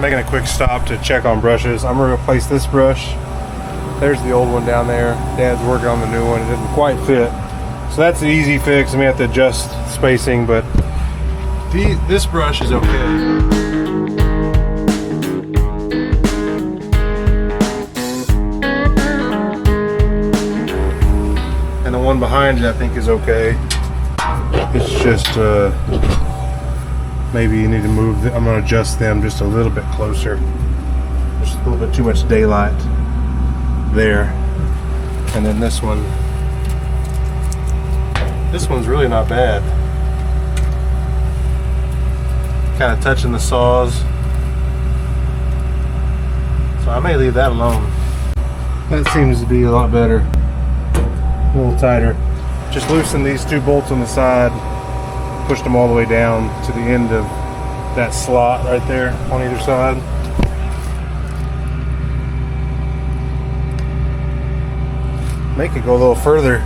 making a quick stop to check on brushes. I'm gonna replace this brush. There's the old one down there. Dad's working on the new one. It didn't quite fit. So that's an easy fix. I may have to adjust spacing, but this brush is okay. And the one behind it I think is okay. It's just maybe you need to move I'm going to adjust them just a little bit closer. There's a little bit too much daylight there. And then this one's really not bad. Kind of touching the saws. So I may leave that alone. That seems to be a lot better. A little tighter. Just loosen these two bolts on the side, push them all the way down to the end of that slot right there on either side. Make it go a little further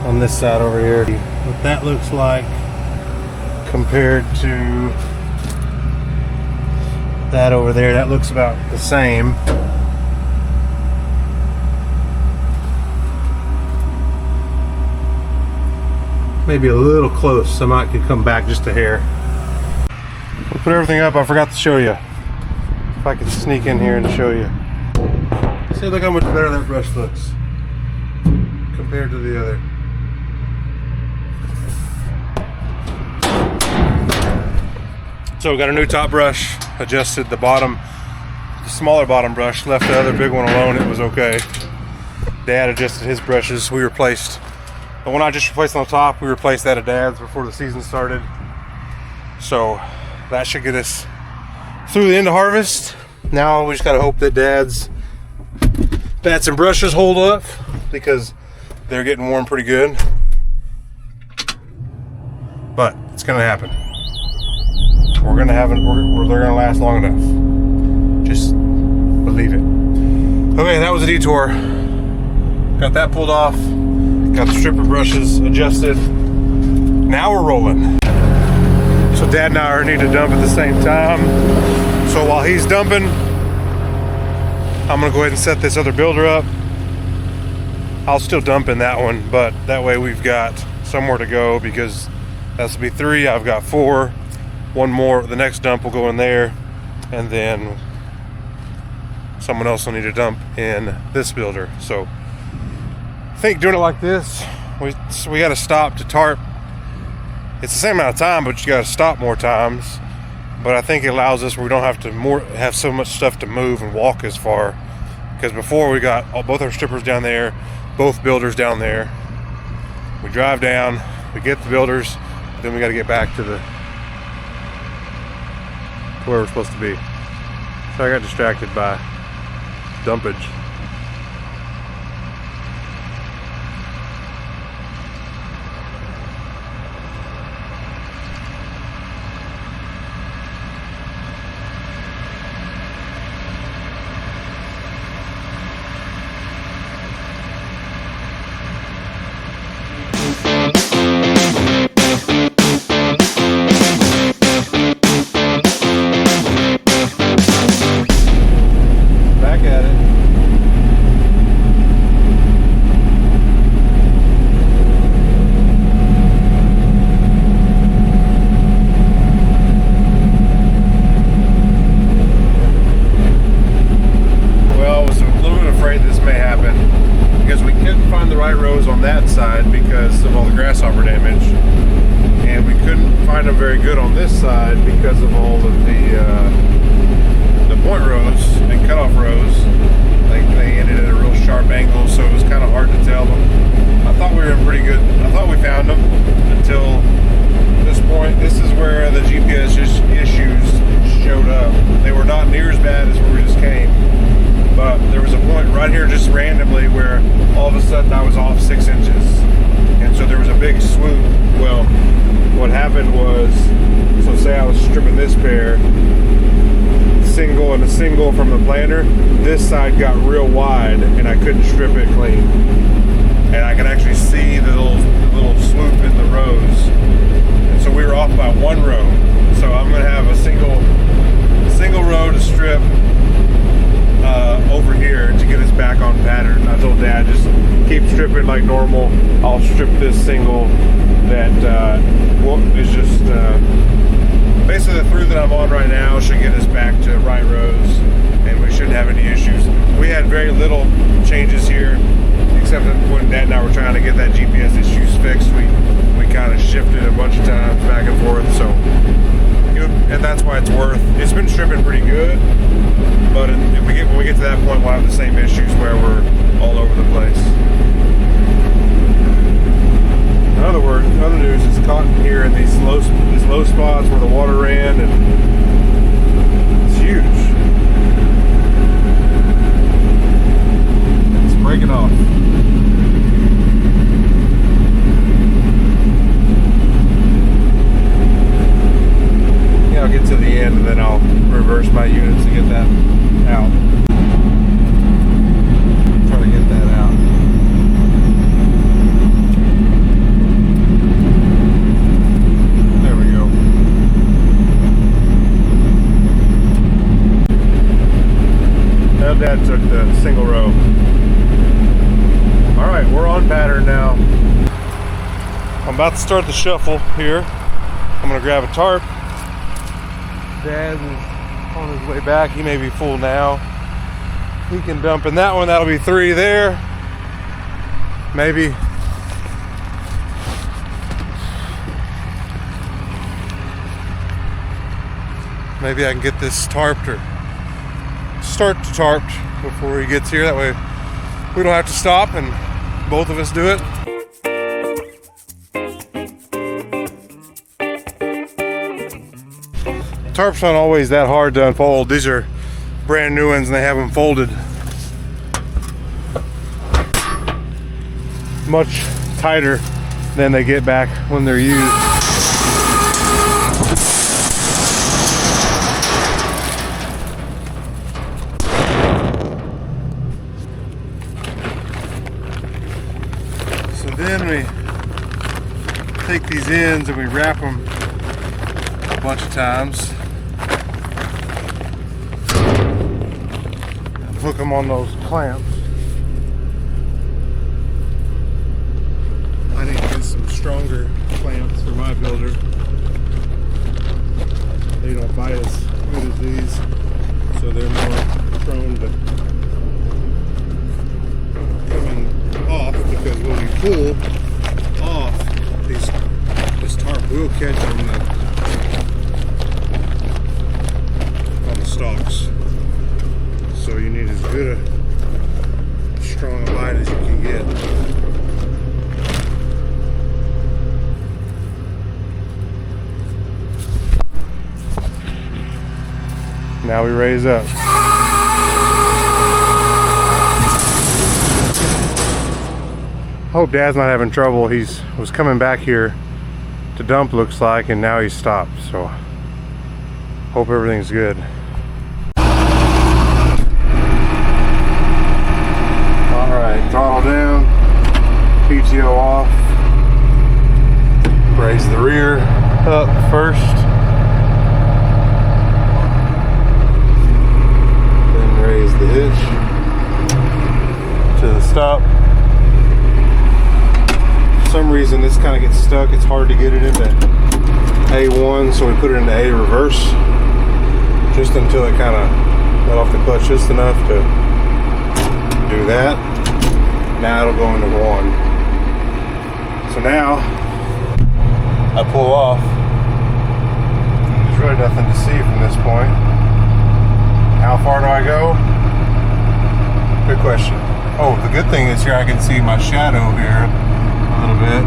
on this side over here. What that looks like compared to that over there, that looks about the same. Maybe a little close, so I could come back just a hair. We'll put everything up. I forgot to show you. If I could sneak in here and show you. See, look how much better that brush looks compared to the other. So we got a new top brush, adjusted the bottom, the smaller bottom brush, left the other big one alone. It was okay. Dad adjusted his brushes. We replaced the one I just replaced on the top. We replaced that at Dad's before the season started. So that should get us through the end of harvest. Now we just gotta hope that Dad's bats and brushes hold up because they're getting warm pretty good. But it's gonna happen. We're gonna have it. They're gonna last long enough. Just believe it. Okay, that was a detour. Got that pulled off. Got the stripper brushes adjusted. Now we're rolling. So Dad and I need to dump at the same time. So while he's dumping, I'm gonna go ahead and set this other builder up. I'll still dump in that one, but that way we've got somewhere to go because that's to be 3. I've got 4. One more, the next dump will go in there, and then someone else will need to dump in this builder. So I think doing it like this, we got to stop to tarp. It's the same amount of time, but you got to stop more times. But I think it allows us where we don't have to have so much stuff to move and walk as far. Because before we got both our strippers down there, both builders down there. We drive down, we get the builders, then we got to get back to where we're supposed to be. So I got distracted by dumpage. Because of all the grasshopper damage, and we couldn't find them very good on this side because of all of the point rows and cutoff rows. They ended at a real sharp angle, so it was kind of hard to tell them. I thought we were in pretty good. I thought we found them until this point. This is where the GPS issues showed up. They were not near as bad as where we just came. But there was a point right here just randomly where all of a sudden I was off 6 inches. And so there was a big swoop. Well, what happened was, so say I was stripping this pair, single and a single from the planter, this side got real wide and I couldn't strip it clean. And I could actually see the little swoop in the rows. And so so we were off by 1 row. So I'm gonna have a single row to strip over here to get us back on pattern. I told Dad, just keep stripping like normal. I'll strip this single that is just basically the through that I'm on right now should get us back to right rows, and we shouldn't have any issues. We had very little changes here, except that when Dad and I were trying to get that GPS issues fixed, we kind of shifted a bunch of times back and forth. So, and that's why it's been stripping pretty good. But when we get to that point, we'll have the same issues where we're all over the place. In other words, other news is caught here in these low spots where the water ran, and it's huge. It's breaking off. Yeah, I'll get to the end and then I'll reverse my units to get that out. Try to get that out. There we go. Now Dad took the single row. Alright, we're on pattern now. I'm about to start the shuffle here. I'm gonna grab a tarp. Dad is on his way back. He may be full now. He can dump in that one. That'll be 3 there. Maybe. Maybe I can get this tarped or start to tarped before he gets here. That way we don't have to stop and both of us do it. Tarps aren't always that hard to unfold. These are brand new ones and they have them folded much tighter than they get back when they're used. So then we take these ends and we wrap them a bunch of times. Hook them on those clamps. I need to get some stronger clamps for my builder. They don't bite as good as these, so they're more prone to coming off, because when you pull off this tarp will catch on the stalks. So you need as good a strong a bite as you can get. Now we raise up. I hope Dad's not having trouble. He was coming back here to dump, looks like, and now he's stopped. So hope everything's good. Throttle down, PTO off, raise the rear up first, then raise the hitch to the stop. For some reason this kind of gets stuck. It's hard to get it into A1, so we put it into A reverse just until it kind of let off the clutch just enough to do that. Now it'll go into 1. So now I pull off. There's really nothing to see from this point. How far do I go? Good question. Oh, the good thing is here I can see my shadow here a little bit.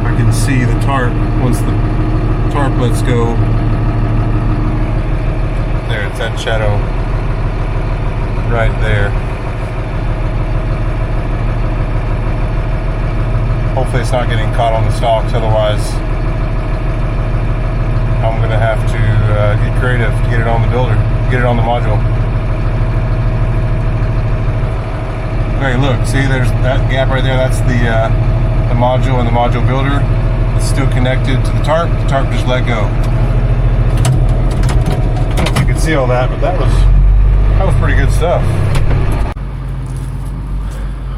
I can see the tarp once the tarp lets go. There, it's that shadow right there. Hopefully it's not getting caught on the stalks, otherwise I'm going to have to get creative to get it on the builder, get it on the module. Okay, look, see there's that gap right there, that's the module and the module builder. It's still connected to the tarp. The tarp just let go. I don't know if you can see all that, but that was pretty good stuff.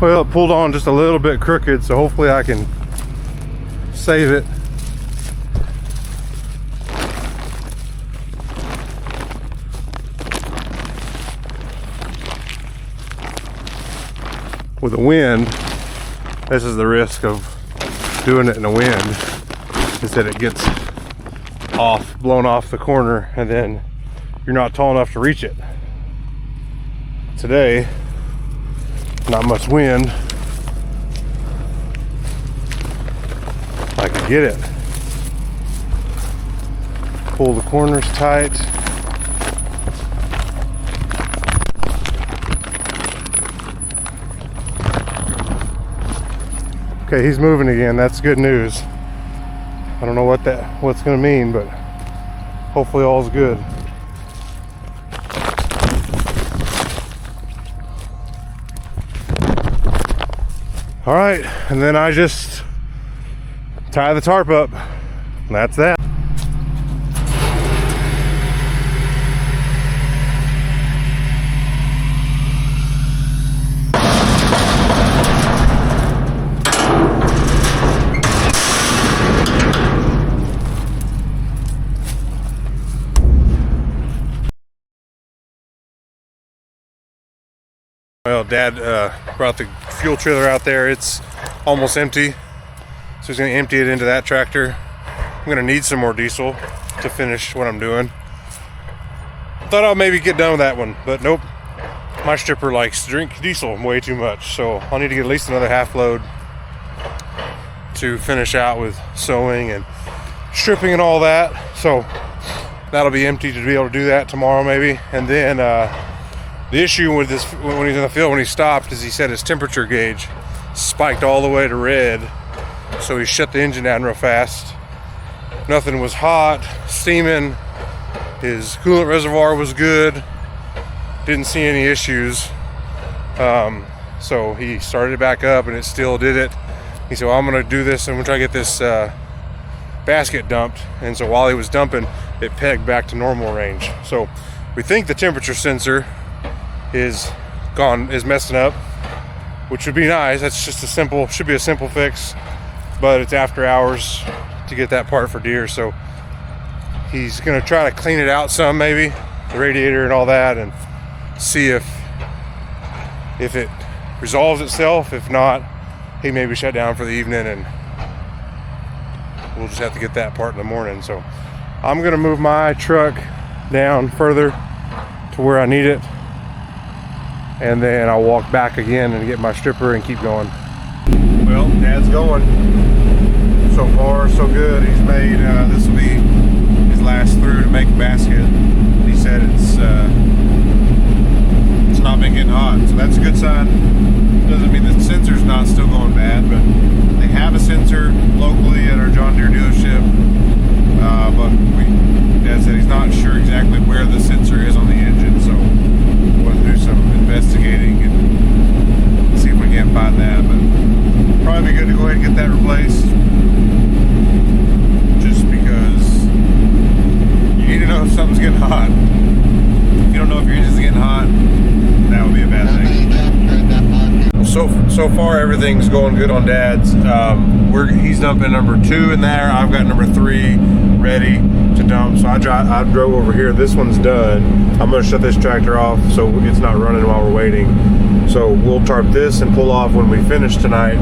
Well, it pulled on just a little bit crooked, so hopefully I can save it. With the wind, this is the risk of doing it in the wind, is that it gets blown off the corner, and then you're not tall enough to reach it. Today, not much wind. I could get it. Pull the corners tight. Okay, he's moving again. That's good news. I don't know what's gonna mean, but hopefully all's good. All right, and then I just tie the tarp up, and that's that. Well, Dad brought the fuel trailer out there. It's almost empty, so he's going to empty it into that tractor. I'm going to need some more diesel to finish what I'm doing. Thought I'll maybe get done with that one, but nope. My stripper likes to drink diesel way too much, so I'll need to get at least another half load to finish out with sewing and stripping and all that. So that'll be empty to be able to do that tomorrow maybe. And then the issue with this, when he's in the field, when he stopped, is he said his temperature gauge spiked all the way to red. So he shut the engine down real fast. Nothing was hot, steaming. His coolant reservoir was good. Didn't see any issues. So he started it back up and it still did it. He said, well, I'm gonna do this and we'll try to get this basket dumped. And so while he was dumping, it pegged back to normal range. So we think the temperature sensor is messing up, which would be nice. That's just should be a simple fix, but it's after hours to get that part for deer. So he's gonna try to clean it out some, maybe the radiator and all that, and see if it resolves itself. If not, he maybe shut down for the evening and we'll just have to get that part in the morning. So I'm gonna move my truck down further to where I need it, and then I'll walk back again and get my stripper and keep going. Well, Dad's going. So far, so good. He's made, this will be his last through to make a basket. He said it's not been getting hot, so that's a good sign. Doesn't mean the sensor's not still going bad, but they have a sensor locally at our John Deere dealership. But Dad said he's not sure exactly where the sensor is on the engine, so we'll do some investigating and see if we can't find that. But probably be good to go ahead and get that replaced, just because you need to know if something's getting hot. If you don't know if your engine's getting hot, that would be a bad thing. So far everything's going good on Dad's. He's dumping number 2 in there. I've got number 3 ready to dump. So I drove over here. This one's done. I'm going to shut this tractor off so it's not running while we're waiting. So we'll tarp this and pull off when we finish tonight.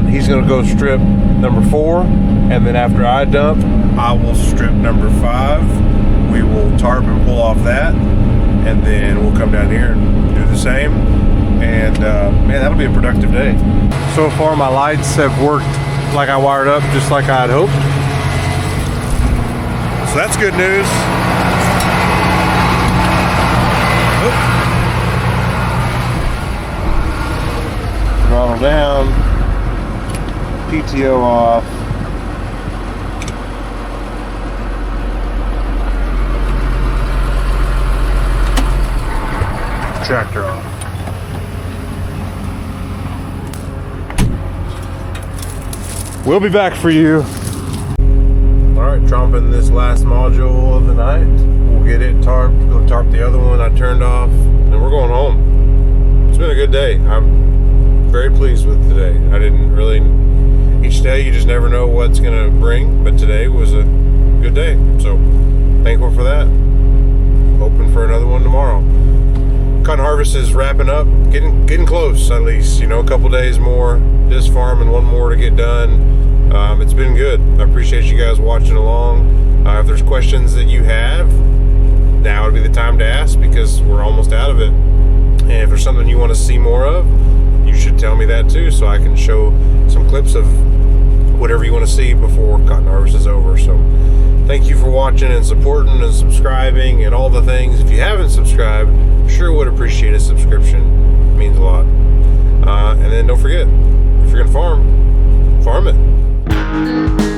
He's going to go strip number 4, and then after I dump, I will strip number 5. We will tarp and pull off that, and then we'll come down here and do the same. And man, that'll be a productive day. So far my lights have worked like I wired up, just like I had hoped. So that's good news. Throttle down, PTO off. Tractor off. We'll be back for you tarping this last module of the night. We'll get it tarped, go tarp the other one I turned off, and we're going home. It's been a good day. I'm very pleased with today. I didn't really, each day you just never know what's gonna bring, but today was a good day. So thankful for that. Hoping for another one tomorrow. Cotton harvest is wrapping up, getting close at least. You know, a couple days more this farm and one more to get done. It's been good. I appreciate you guys watching along. If there's questions that you have, now would be the time to ask because we're almost out of it. And if there's something you want to see more of, you should tell me that too, so I can show some clips of whatever you want to see before cotton harvest is over. So thank you for watching and supporting and subscribing and all the things. If you haven't subscribed, sure would appreciate a subscription. It means a lot. And then don't forget, if you're gonna farm it.